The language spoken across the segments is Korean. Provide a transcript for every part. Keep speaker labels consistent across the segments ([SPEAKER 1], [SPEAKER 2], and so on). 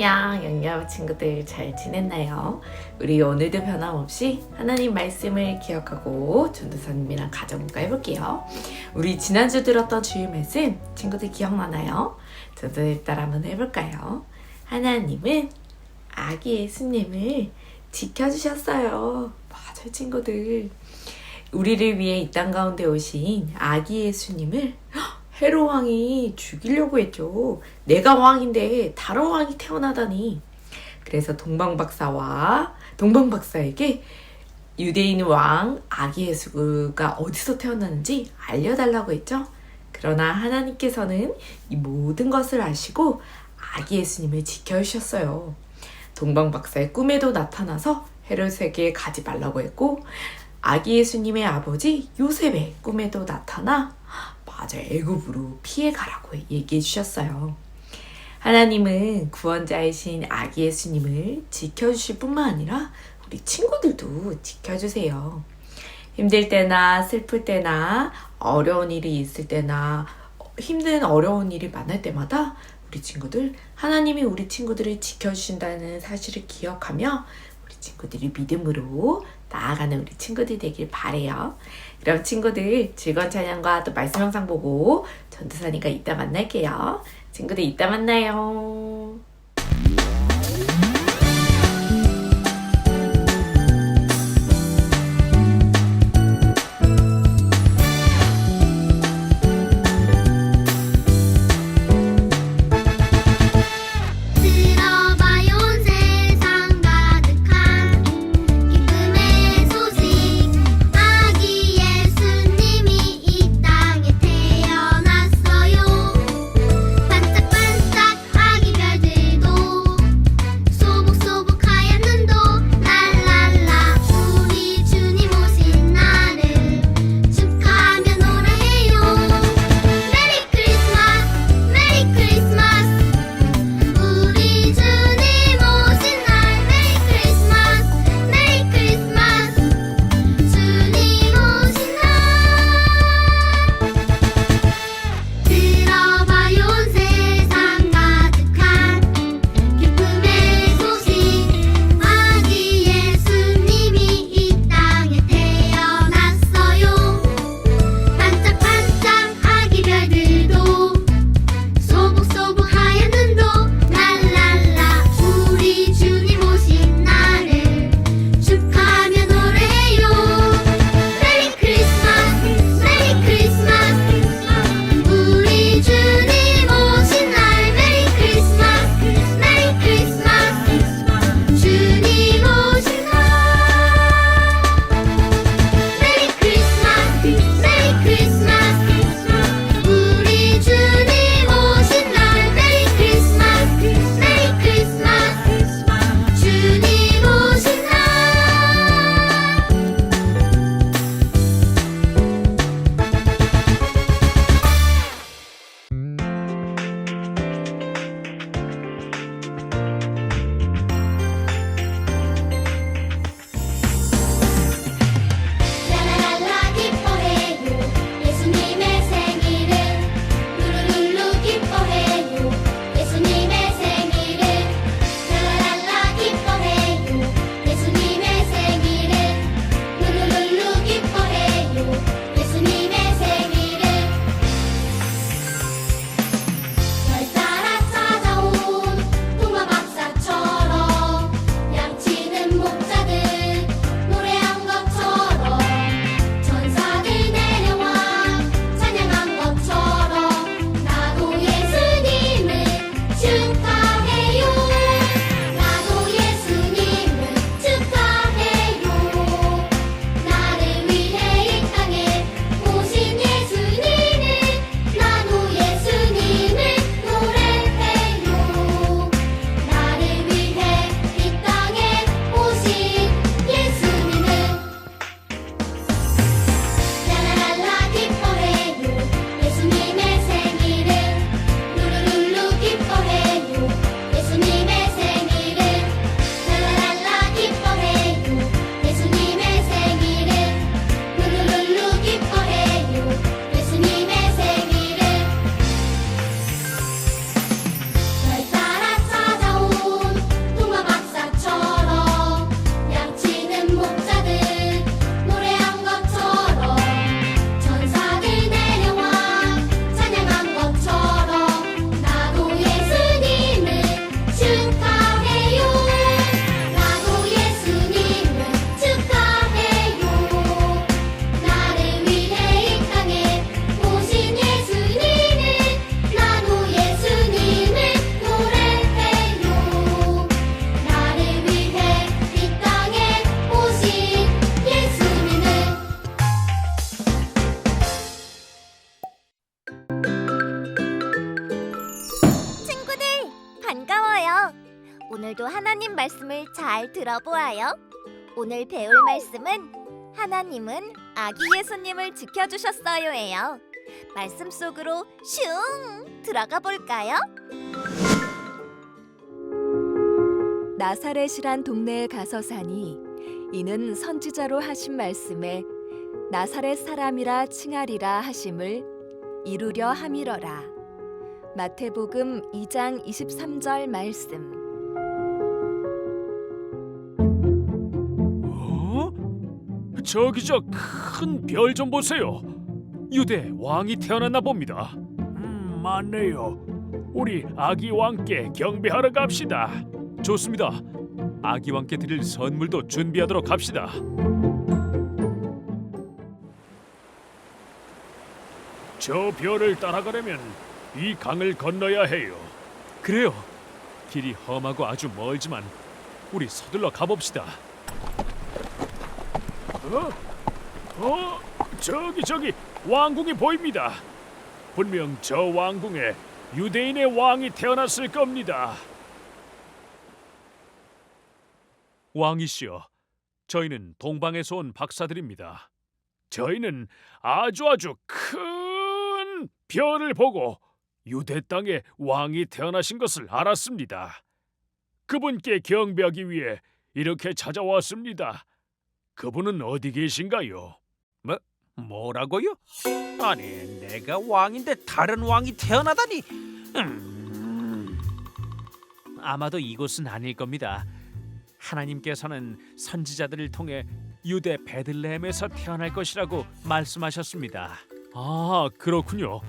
[SPEAKER 1] 안녕 영양 친구들 잘 지냈나요? 우리 오늘도 변함없이 하나님 말씀을 기억하고 전도사님이랑 가정문가 해볼게요. 우리 지난주 들었던 주일 말씀 친구들 기억나나요? 저도 일단 한번 해볼까요? 하나님은 아기 예수님을 지켜주셨어요. 맞아요 친구들. 우리를 위해 이 땅 가운데 오신 아기 예수님을 헤롯 왕이 죽이려고 했죠. 내가 왕인데 다른 왕이 태어나다니. 그래서 동방박사에게 유대인 왕 아기 예수가 어디서 태어났는지 알려달라고 했죠. 그러나 하나님께서는 이 모든 것을 아시고 아기 예수님을 지켜주셨어요. 동방박사의 꿈에도 나타나서 헤롯에게 가지 말라고 했고, 아기 예수님의 아버지 요셉의 꿈에도 나타나 맞아요. 애굽으로 피해가라고 얘기해 주셨어요. 하나님은 구원자이신 아기 예수님을 지켜주실 뿐만 아니라 우리 친구들도 지켜주세요. 힘들 때나 슬플 때나 어려운 일이 있을 때나 힘든 어려운 일이 만날 때마다 우리 친구들, 하나님이 우리 친구들을 지켜주신다는 사실을 기억하며 우리 친구들이 믿음으로 나아가는 우리 친구들이 되길 바래요. 그럼 친구들 즐거운 찬양과 또 말씀 영상 보고 전도사님과 이따 만날게요. 친구들 이따 만나요.
[SPEAKER 2] 반짝반짝 아기 별들 오늘도 하나님 말씀을 잘 들어보아요. 오늘 배울 말씀은 하나님은 아기 예수님을 지켜주셨어요예요. 말씀 속으로 슝 들어가 볼까요?
[SPEAKER 3] 나사렛이란 동네에 가서 사니 이는 선지자로 하신 말씀에 나사렛 사람이라 칭하리라 하심을 이루려 함이러라. 마태복음 2장 23절 말씀.
[SPEAKER 4] 저기 저 큰 별 좀 보세요. 유대 왕이 태어났나 봅니다. 맞네요. 우리 아기 왕께 경배하러 갑시다. 좋습니다. 아기 왕께 드릴 선물도 준비하도록 합시다. 저 별을 따라가려면 이 강을 건너야 해요. 그래요. 길이 험하고 아주 멀지만 우리 서둘러 가봅시다. 저기 왕궁이 보입니다. 분명 저 왕궁에 유대인의 왕이 태어났을 겁니다. 왕이시여, 저희는 동방에서 온 박사들입니다. 저희는 아주 큰 별을 보고 유대 땅에 왕이 태어나신 것을 알았습니다. 그분께 경배하기 위해 이렇게 찾아왔습니다. 그분은 어디 계신가요?
[SPEAKER 5] 뭐라고요? 아니, 내가 왕인데 다른 왕이 태어나다니. 아마도 이곳은 아닐 겁니다. 하나님께서는 선지자들을 통해 유대 베들레헴에서 태어날 것이라고 말씀하셨습니다.
[SPEAKER 4] 아, 그렇군요.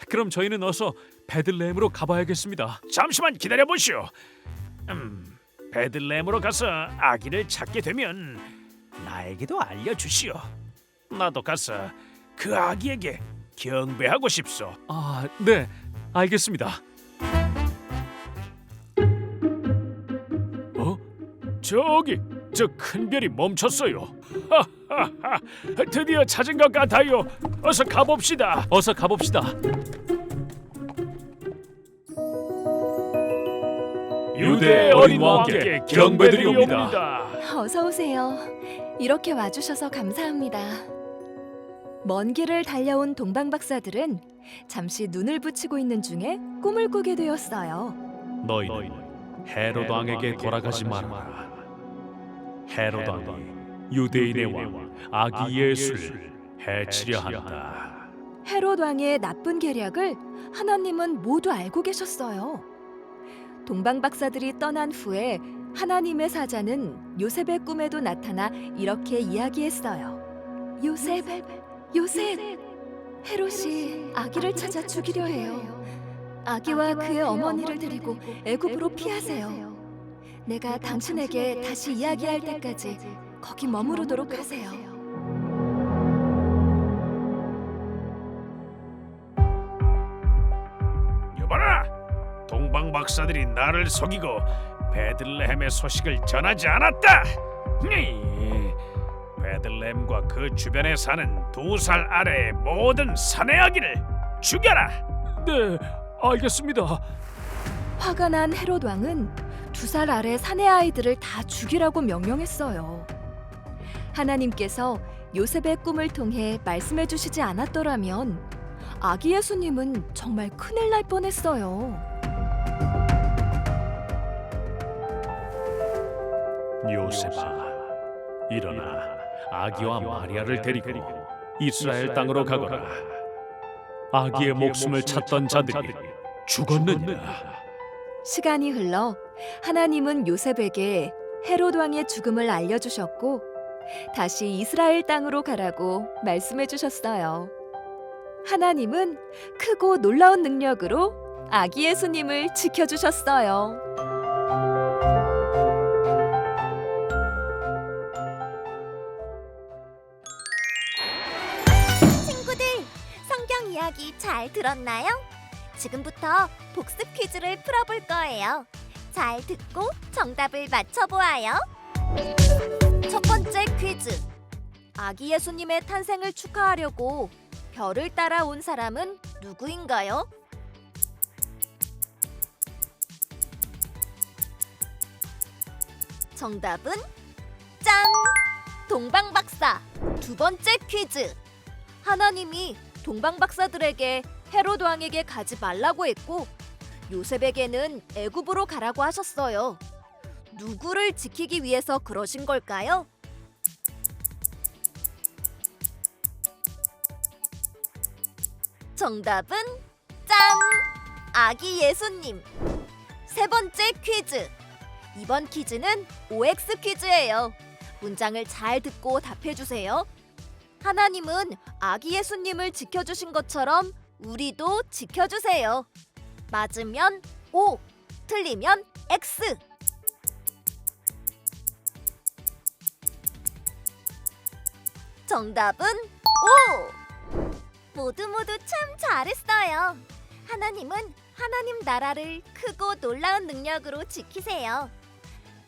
[SPEAKER 4] 그럼 저희는 어서 베들레헴으로 가봐야겠습니다.
[SPEAKER 5] 잠시만 기다려보시오. 베들레헴으로 가서 아기를 찾게 되면 나에게도 알려주시오. 나도 가서 그 아기에게 경배하고 싶소.
[SPEAKER 4] 아, 네, 알겠습니다. 저기 저 큰 별이 멈췄어요. 하하하, 드디어 찾은 것 같아요. 어서 가봅시다. 어서 가봅시다. 유대 어린 왕께 경배드리옵니다.
[SPEAKER 3] 어서 오세요. 이렇게 와주셔서 감사합니다. 먼 길을 달려온 동방 박사들은 잠시 눈을 붙이고 있는 중에 꿈을 꾸게 되었어요.
[SPEAKER 4] 너희는 헤롯 왕에게 돌아가지 말아라. 헤롯 왕이 유대인의 왕 아기 예수를 해치려 한다.
[SPEAKER 3] 헤롯 왕의 나쁜 계략을 하나님은 모두 알고 계셨어요. 동방 박사들이 떠난 후에 하나님의 사자는 요셉의 꿈에도 나타나 이렇게 이야기했어요. 요셉, 헤롯이 아기를 찾아 죽이려 해요. 아기와 그의 어머니를 데리고 애굽으로 피하세요. 내가 당신에게 다시 이야기할 때까지 거기 머무르도록 하세요.
[SPEAKER 5] 여봐라, 동방 박사들이 나를 속이고 베들레헴의 소식을 전하지 않았다. 베들레헴과 그 주변에 사는 2살 아래의 모든 사내 아기를 죽여라.
[SPEAKER 4] 네, 알겠습니다.
[SPEAKER 3] 화가 난 헤롯 왕은 2살 아래 사내 아이들을 다 죽이라고 명령했어요. 하나님께서 요셉의 꿈을 통해 말씀해 주시지 않았더라면 아기 예수님은 정말 큰일 날 뻔했어요.
[SPEAKER 4] 요셉아, 일어나 아기와 마리아를 데리고 이스라엘 땅으로 가거라. 아기의 목숨을 찾던 자들이 죽었느니라.
[SPEAKER 3] 시간이 흘러 하나님은 요셉에게 헤롯 왕의 죽음을 알려주셨고 다시 이스라엘 땅으로 가라고 말씀해 주셨어요. 하나님은 크고 놀라운 능력으로 아기 예수님을 지켜주셨어요.
[SPEAKER 2] 친구들, 성경 이야기 잘 들었나요? 지금부터 복습 퀴즈를 풀어볼 거예요. 잘 듣고 정답을 맞춰보아요. 첫 번째 퀴즈. 아기 예수님의 탄생을 축하하려고 별을 따라 온 사람은 누구인가요? 정답은 짠! 동방박사 두 번째 퀴즈. 하나님이 동방박사들에게 헤롯 왕에게 가지 말라고 했고 요셉에게는 애굽으로 가라고 하셨어요. 누구를 지키기 위해서 그러신 걸까요? 정답은 짠! 아기 예수님. 세 번째 퀴즈. 이번 퀴즈는 OX 퀴즈예요. 문장을 잘 듣고 답해주세요. 하나님은 아기 예수님을 지켜주신 것처럼 우리도 지켜주세요. 맞으면 O, 틀리면 X. 정답은 O. 모두 참 잘했어요. 하나님은 하나님 나라를 크고 놀라운 능력으로 지키세요.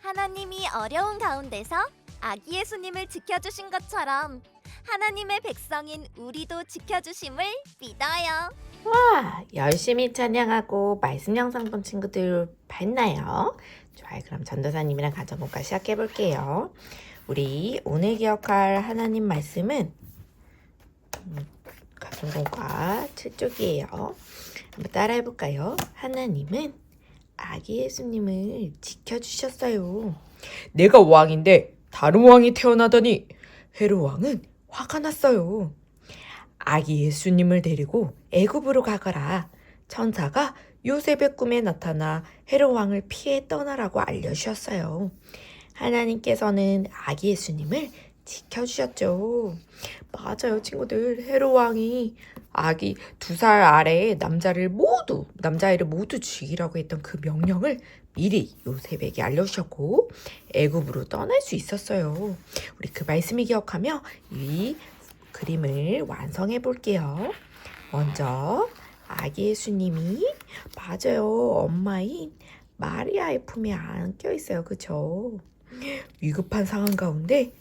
[SPEAKER 2] 하나님이 어려운 가운데서 아기 예수님을 지켜주신 것처럼 하나님의 백성인 우리도 지켜주심을 믿어요.
[SPEAKER 1] 와, 열심히 찬양하고 말씀 영상 본 친구들 봤나요? 좋아요. 그럼 전도사님이랑 가정목과 시작해 볼게요. 우리 오늘 기억할 하나님 말씀은 가정목과 7쪽이에요. 한번 따라해 볼까요? 하나님은 아기 예수님을 지켜주셨어요. 내가 왕인데 다른 왕이 태어나다니. 헤롯 왕은 화가 났어요. 아기 예수님을 데리고 애굽으로 가거라. 천사가 요셉의 꿈에 나타나 헤롯 왕을 피해 떠나라고 알려주셨어요. 하나님께서는 아기 예수님을 지켜주셨죠. 맞아요, 친구들. 헤롯 왕이 아기 2살 아래의 남자아이를 모두 죽이라고 했던 그 명령을 미리 요셉에게 알려주셨고 애굽으로 떠날 수 있었어요. 우리 그 말씀을 기억하며 이 그림을 완성해 볼게요. 먼저 아기 예수님이 맞아요, 엄마인 마리아의 품에 안겨 있어요. 그쵸? 위급한 상황 가운데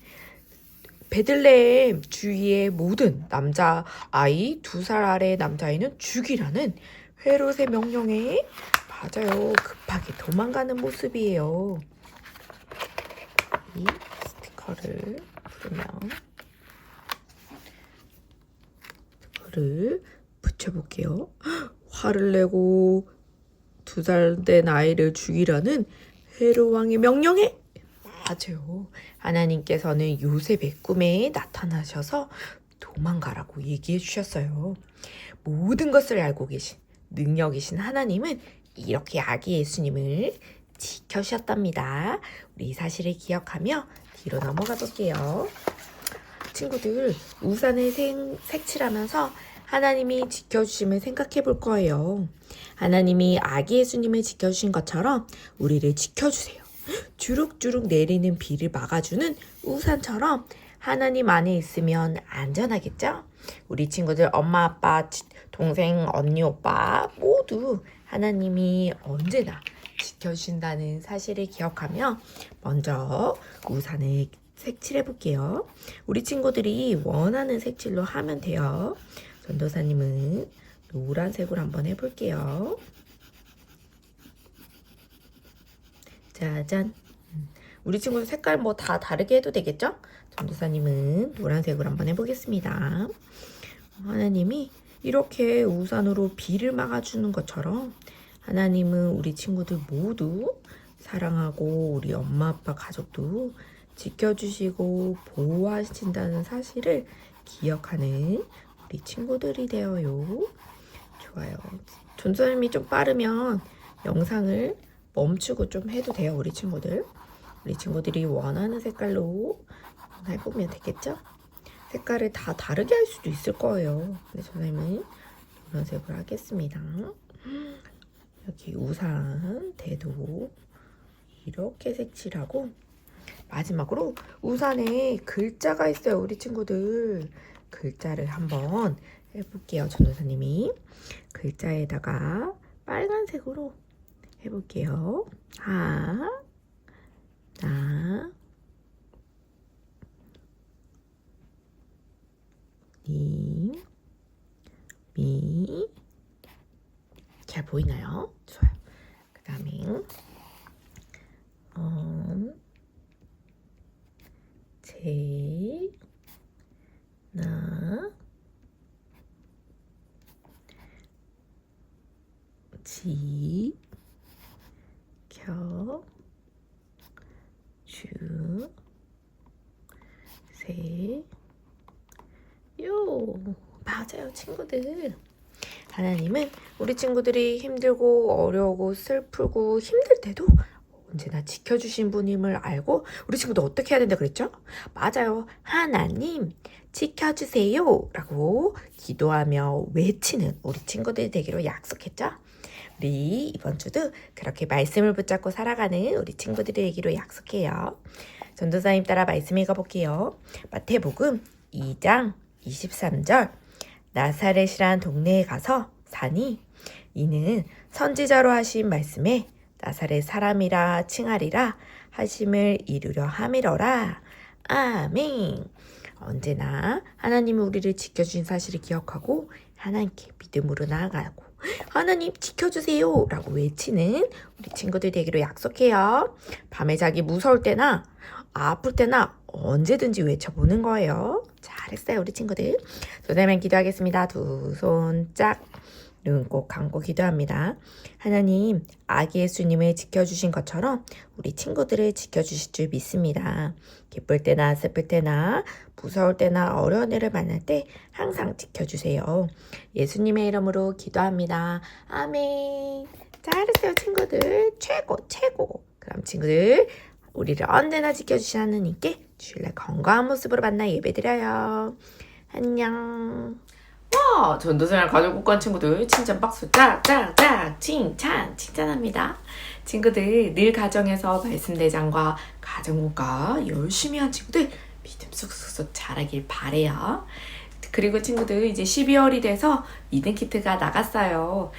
[SPEAKER 1] 베들레헴 주위의 모든 남자아이 2살 아래의 남자아이는 죽이라는 헤롯의 명령에 맞아요, 급하게 도망가는 모습이에요. 이 스티커를 부르면 스티커를 붙여볼게요. 화를 내고 2살 된 아이를 죽이라는 헤롯 왕의 명령에 맞아요, 하나님께서는 요셉의 꿈에 나타나셔서 도망가라고 얘기해 주셨어요. 모든 것을 알고 계신 능력이신 하나님은 이렇게 아기 예수님을 지켜주셨답니다. 우리 이 사실을 기억하며 뒤로 넘어가 볼게요. 친구들, 우산을 색칠하면서 하나님이 지켜주심을 생각해 볼 거예요. 하나님이 아기 예수님을 지켜주신 것처럼 우리를 지켜주세요. 주룩주룩 내리는 비를 막아주는 우산처럼 하나님 안에 있으면 안전하겠죠? 우리 친구들, 엄마, 아빠, 동생, 언니, 오빠 모두 하나님이 언제나 지켜주신다는 사실을 기억하며 먼저 우산을 색칠해 볼게요. 우리 친구들이 원하는 색칠로 하면 돼요. 전도사님은 노란색으로 한번 해볼게요. 짜잔. 우리 친구들 색깔 뭐 다 다르게 해도 되겠죠? 전도사님은 노란색으로 한번 해보겠습니다. 하나님이 이렇게 우산으로 비를 막아주는 것처럼 하나님은 우리 친구들 모두 사랑하고 우리 엄마 아빠 가족도 지켜주시고 보호하신다는 사실을 기억하는 우리 친구들이 되어요. 좋아요. 전도사님이 좀 빠르면 영상을 멈추고 좀 해도 돼요. 우리 친구들이 원하는 색깔로 해보면 되겠죠? 색깔을 다 다르게 할 수도 있을 거예요. 근데 선생님은 노란색으로 하겠습니다. 여기 우산 대도 이렇게 색칠하고 마지막으로 우산에 글자가 있어요. 우리 친구들 글자를 한번 해볼게요. 전도사님이 글자에다가 빨간색으로 해볼게요. 하, 나, 니, 미. 잘 보이나요? 좋아요. 그 다음에 맞아요, 친구들. 하나님은 우리 친구들이 힘들고 어려우고 슬프고 힘들 때도 언제나 지켜주신 분임을 알고 우리 친구들 어떻게 해야 된다 그랬죠? 맞아요. 하나님 지켜주세요 라고 기도하며 외치는 우리 친구들이 되기로 약속했죠? 우리 이번 주도 그렇게 말씀을 붙잡고 살아가는 우리 친구들이 되기로 약속해요. 전도사님 따라 말씀 읽어볼게요. 마태복음 2장 23절 나사렛이란 동네에 가서 사니 이는 선지자로 하신 말씀에 나사렛 사람이라 칭하리라 하심을 이루려 함이러라. 아멘. 언제나 하나님이 우리를 지켜주신 사실을 기억하고 하나님께 믿음으로 나아가고 하나님 지켜주세요 라고 외치는 우리 친구들 되기로 약속해요. 밤에 자기 무서울 때나 아플 때나 언제든지 외쳐보는 거예요. 잘했어요 우리 친구들. 저대면 기도하겠습니다. 두 손 짝 눈 꼭 감고 기도합니다. 하나님 아기 예수님을 지켜주신 것처럼 우리 친구들을 지켜주실 줄 믿습니다. 기쁠 때나 슬플 때나 무서울 때나 어려운 일을 만날 때 항상 지켜주세요. 예수님의 이름으로 기도합니다. 아멘. 잘했어요 친구들. 최고. 그럼 친구들 우리를 언제나 지켜주신 하나님께 주일날 건강한 모습으로 만나 예배드려요. 안녕. 와, 전도사랑 가족국관 친구들 칭찬 박수 짝짝짝 칭찬합니다. 친구들 늘 가정에서 말씀대장과 가정국가 열심히 한 친구들 믿음 쑥쑥 자라길 바래요. 그리고 친구들 이제 12월이 돼서 믿음 키트가 나갔어요.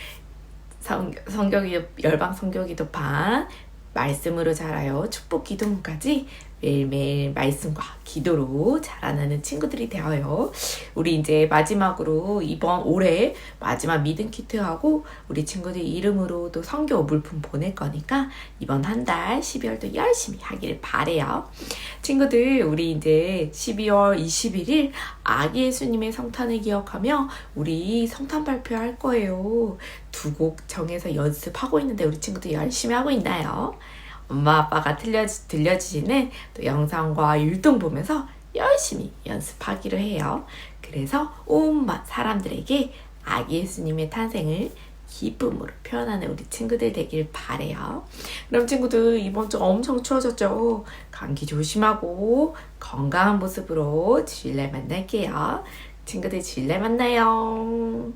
[SPEAKER 1] 열방 성교기도판 말씀으로 자라요. 축복 기도문까지 매일매일 말씀과 기도로 자라나는 친구들이 되어요. 우리 이제 마지막으로 이번 올해 마지막 믿음 키트하고 우리 친구들 이름으로 또 성교 물품 보낼 거니까 이번 한 달 12월도 열심히 하기를 바래요. 친구들 우리 이제 12월 21일 아기 예수님의 성탄을 기억하며 우리 성탄 발표할 거예요. 2곡 정해서 연습하고 있는데 우리 친구들 열심히 하고 있나요? 엄마 아빠가 들려주시는 또 영상과 율동 보면서 열심히 연습하기로 해요. 그래서 온갖 사람들에게 아기 예수님의 탄생을 기쁨으로 표현하는 우리 친구들 되길 바래요. 그럼 친구들 이번 주 엄청 추워졌죠? 감기 조심하고 건강한 모습으로 주일날 만날게요. 친구들 주일날 만나요.